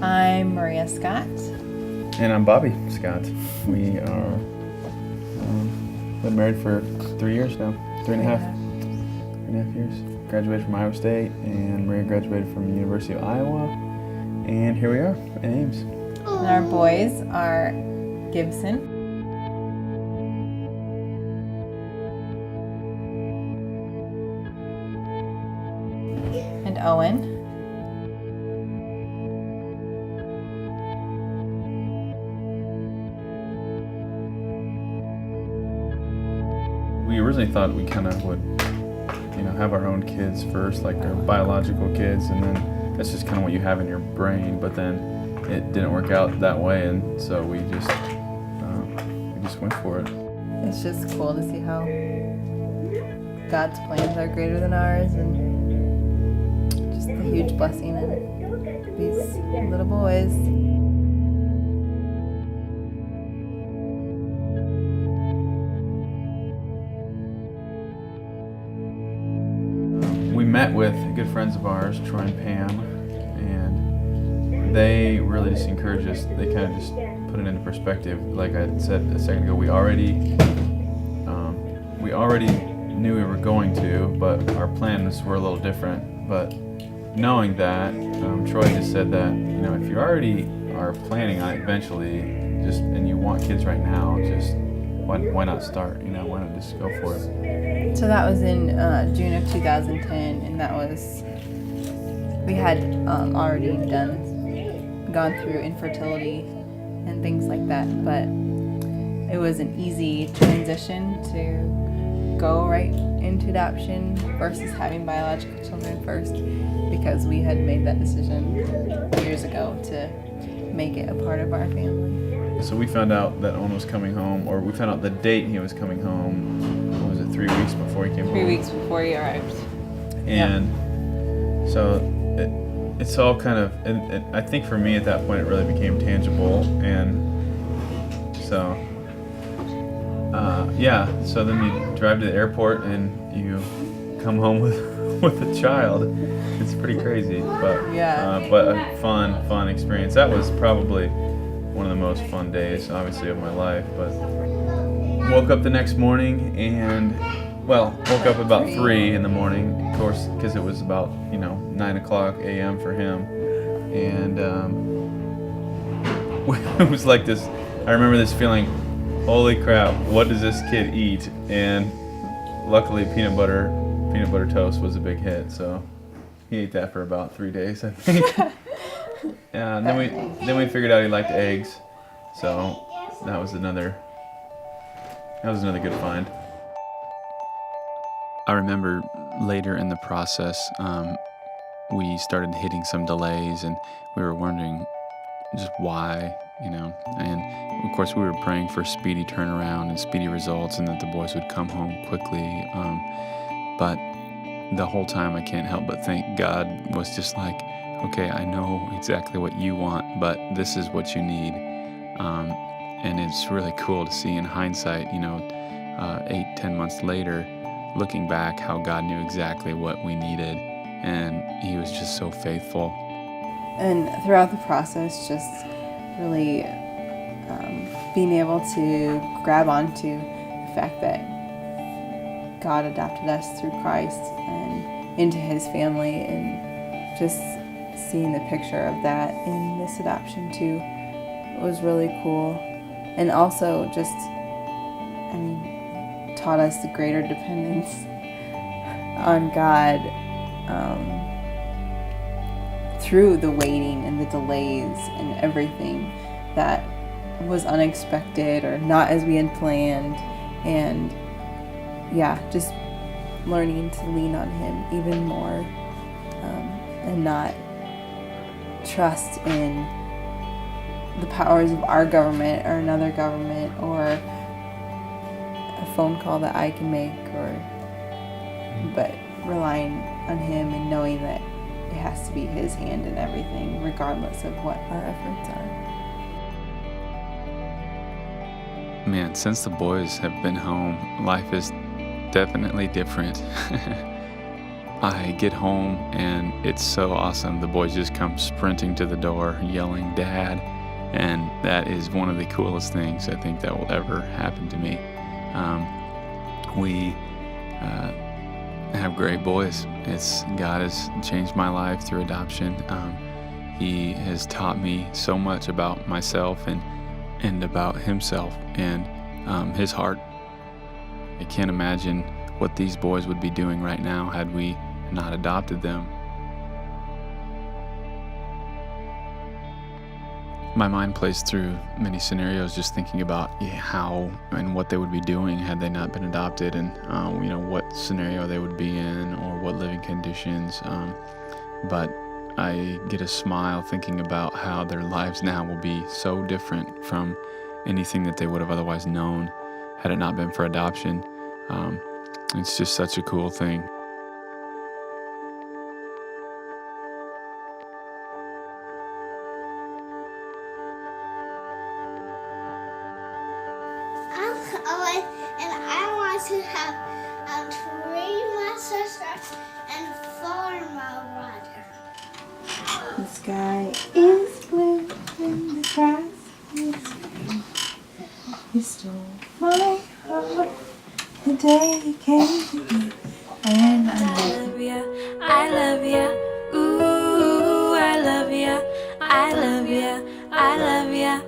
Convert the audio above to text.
I'm Maria Scott. And I'm Bobby Scott. We are been married for 3 years now, three and a half years. Graduated from Iowa State, and Maria graduated from the University of Iowa. And here we are in Ames. And our boys are Gibson, and Owen. We originally thought we kind of would, have our own kids first, like our biological kids, and then that's just kind of what you have in your brain. But then it didn't work out that way, and so we just went for it. It's just cool to see how God's plans are greater than ours, and just the huge blessing in these little boys. We met with good friends of ours, Troy and Pam, and they really just encouraged us. They kind of just put it into perspective. Like I said a second ago, we already knew we were going to, but our plans were a little different. But knowing that, Troy just said that, if you already are planning on it eventually, and you want kids right now, just why not start? Why not just go for it? So that was in June of 2010, and that was, we had already gone through infertility and things like that, but it was an easy transition to go right into adoption versus having biological children first, because we had made that decision years ago to make it a part of our family. So we found out that Owen was coming home, or we found out the date he was coming home. What was it, 3 weeks before he came home? 3 weeks before he arrived. And so it's all kind of, and I think for me at that point it really became tangible. And so, so then you drive to the airport and you come home with a child. It's pretty crazy, but but a fun experience. That was probably one of the most fun days, obviously, of my life. But woke up the next morning and, woke up about 3 in the morning, of course, because it was about 9:00 a.m. for him, and it was like this. I remember this feeling, holy crap, what does this kid eat? And luckily, peanut butter toast was a big hit, so he ate that for about 3 days, I think. And then we figured out he liked eggs, so that was another good find. I remember later in the process, we started hitting some delays, and we were wondering just why, and of course we were praying for speedy turnaround and speedy results, and that the boys would come home quickly. But the whole time I can't help but think God was just like, okay, I know exactly what you want, but this is what you need. And it's really cool to see in hindsight, 8-10 months later, looking back, how God knew exactly what we needed, and he was just so faithful. And throughout the process, just really being able to grab onto the fact that God adopted us through Christ and into his family, and just seeing the picture of that in this adoption too was really cool. And also just, taught us the greater dependence on God through the waiting and the delays and everything that was unexpected or not as we had planned. And just learning to lean on him even more, and not trust in the powers of our government or another government or a phone call that I can make, but relying on him and knowing that it has to be his hand in everything, regardless of what our efforts are. Man, since the boys have been home, life is definitely different. I get home and it's so awesome. The boys just come sprinting to the door, yelling, "Dad." And that is one of the coolest things I think that will ever happen to me. We have great boys. God has changed my life through adoption. He has taught me so much about myself and about himself and his heart. I can't imagine what these boys would be doing right now had we not adopted them. My mind plays through many scenarios just thinking about how and what they would be doing had they not been adopted, and what scenario they would be in or what living conditions. But I get a smile thinking about how their lives now will be so different from anything that they would have otherwise known had it not been for adoption. It's just such a cool thing. And I want to have 3 my sister and 4 my brother. The sky is blue and the grass is green. You stole my heart the day you came to me, and I love you. I love you. Ooh, I love you. I love you. I love you.